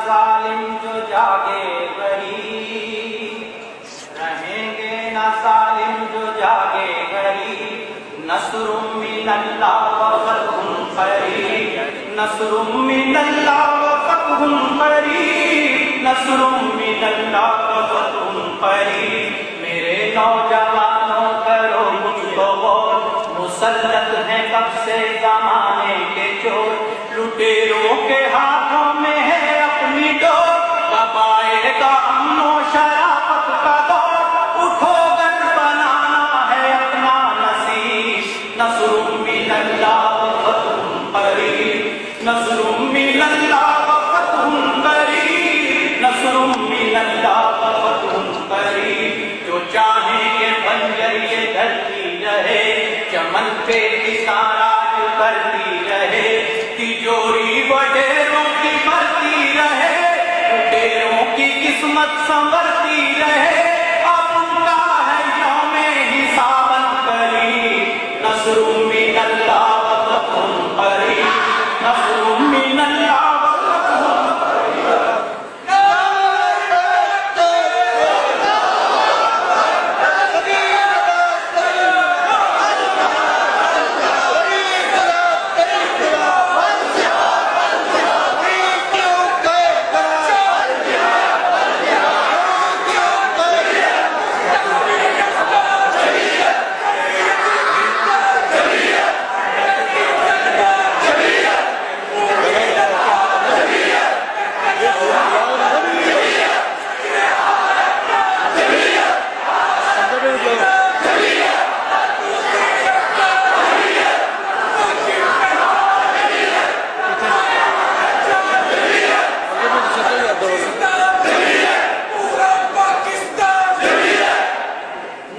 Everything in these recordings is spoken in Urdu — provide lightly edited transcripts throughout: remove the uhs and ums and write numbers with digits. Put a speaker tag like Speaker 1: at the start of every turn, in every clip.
Speaker 1: ظالم جو جاگے گھڑی، رہیں گے نہ ظالم جو جاگے گھڑی، نصر من اللہ و فتح قریب، نصر من اللہ و فتح قریب، نصر من اللہ و فتح قریب۔ میرے نوجوانوں کرو مجھ کو غور، مسلط ہیں کب سے زمانے کے چور، لٹیروں کے ہاتھوں میں ہے اپنی ڈور، کب آئے گا امن و شرافت کا دور، اٹھو گر بنانا ہے اپنا نصیب، نصر من اللہ و فتح قریب، نصر من اللہ و فتح قریب، نصر من اللہ و فتح قریب۔ جو چاہیں کہ بنجر یہ دھرتی رہے، چمن پہ کساراج کرتی رہے، تجوری وڈیروں کی بھرتی رہے، وڈیروں کی قسمت سنورتی رہے، اب ان کا ہے یوم حساب قریب، نصر من اللہ و فتح قریب، نصر من اللہ و فتح قریب۔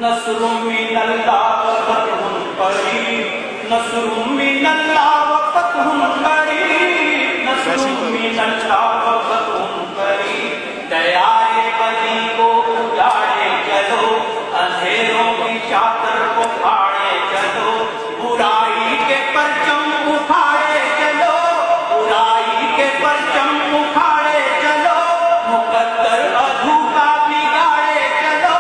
Speaker 1: نصر من اللہ و فتح قریب، نصر من اللہ و فتح قریب، نصر من اللہ و فتح قریب۔ دیائے بدی کو اجاڑے چلو، اندھیروں کی چادر کو پھاڑے چلو، برائی کے پرچم اٹھاڑے چلو، برائی کے پرچم اٹھاڑے چلو، مقدر ادھورا بگاڑے چلو،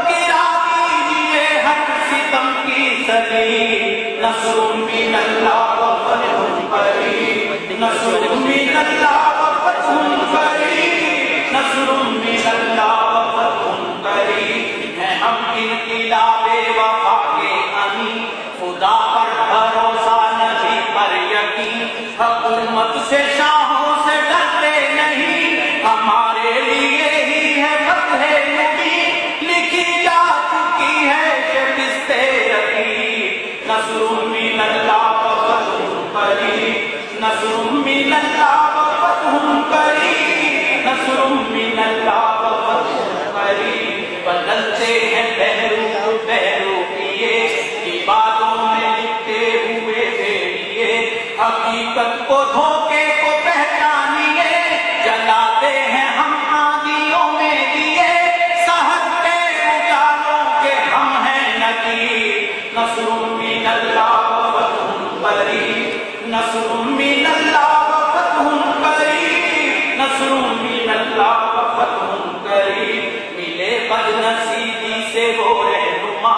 Speaker 1: گرا دیجئے ہر ستم کی سلیب، نصر من اللہ و فتح قریب، نصر من اللہ و فتح قریب، نصر من اللہ و فتح قریب۔ ہیں ہم انقلاب وفا کے امین، خدا پر بھروسہ نبی پر یقین، حکومت سے شاہوں سے ڈرتے نہیں، ہمارے لیے ہی ہے فتح مبین، لکھی جا چکی ہے شکست رقیب، نصر من اللہ و فتح قریب، نصر من اللہ و فتح قریب، نصر من اللہ و فتح قریب۔ بدلتے ہیں بہرو بہرو کیے، عبادوں میں لکھتے ہوئے بھیڑیے، حقیقت کو دھوکے کو پہچانیے، جلاتے ہیں ہم آندھیوں میں دیے، سحر کے اجالوں کے ہم ہیں نقیب، نصر من اللہ و فتح قریب، نصر من اللہ و فتح قریب، نصر من اللہ و فتح قریب۔ ملے بد نصیبی سے وہ رہنما،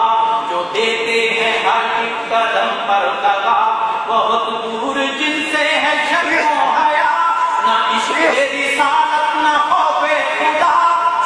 Speaker 1: جو دیتے ہیں ہر ایک قدم پر دغا، بہت دور جن سے ہے شرم و حیا، نہ عشق رسالت نہ خوف خدا،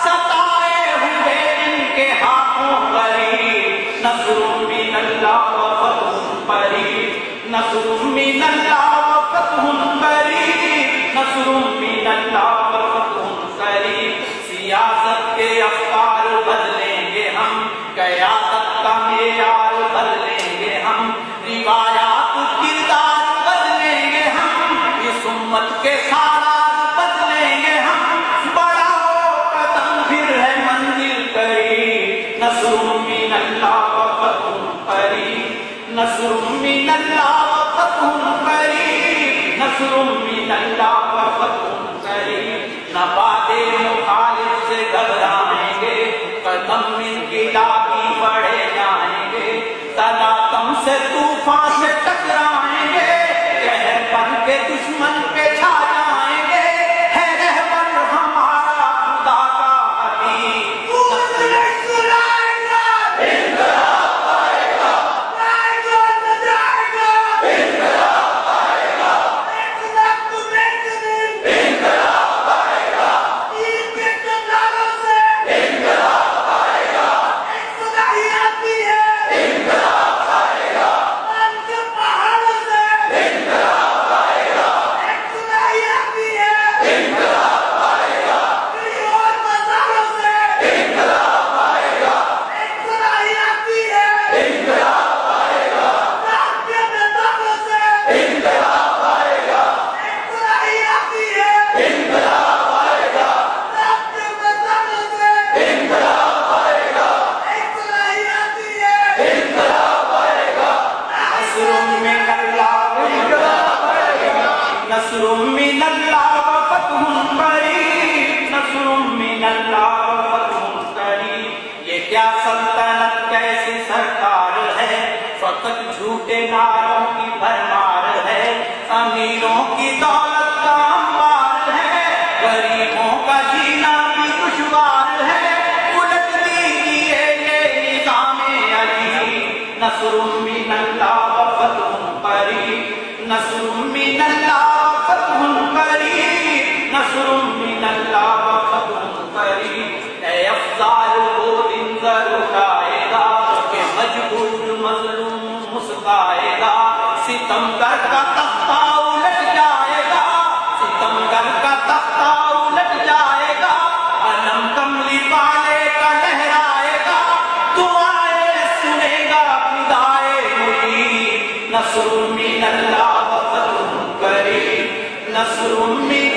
Speaker 1: ستائے ہوئے ان کے ہاتھوں غریب، نصر من اللہ و فتح قریب، نصر من اللہ و فتح قریب، نصر من اللہ و فتح قریب۔ سیاست کے افکار بدلیں گے ہم، قیادت کا معیار بدلیں گے ہم، روایات کردار بدلیں گے ہم، اس امت کے سالار بدلیں گے ہم، بڑھاؤ قدم پھر ہے منزل قریب، نصر من اللہ و فتح قریب، نصر من اللہ و فتح قریب، نصر من اللہ و فتح قریب۔ نہ باد مخالف سے گھبرائیں گے، قدم انقلابی بڑھے جائیں گے، تلاطم سے طوفان سے ٹکرائیں گے، قہر بن کے دشمن پہ چھا جائیں گے، ہے رہبر کیا سلطنت کیسی سرکار ہے، فقط جھوٹے نعروں کی بھرمار ہے، امیروں کی دولت کا انبار ہے، غریبوں کا جینا بھی دشوار ہے، الٹ دیجیے یہ نظام علی، نصر من اللہ و فتح قریب، نصر من اللہ و فتح قریب، نصر من اللہ و فتح قریب۔ اے افضال وہ دن ضرور آئے گا کہ مجبور مظلوم مسکائے گا، ستمگر کا تختہ الٹ جائے گا، ستمگر کا تختہ الٹ جائے گا، علم کملی والے کا لہرائے گا، دعائیں سنے گا فدائے مرید، نصر من اللہ و فتح قریب، نصر من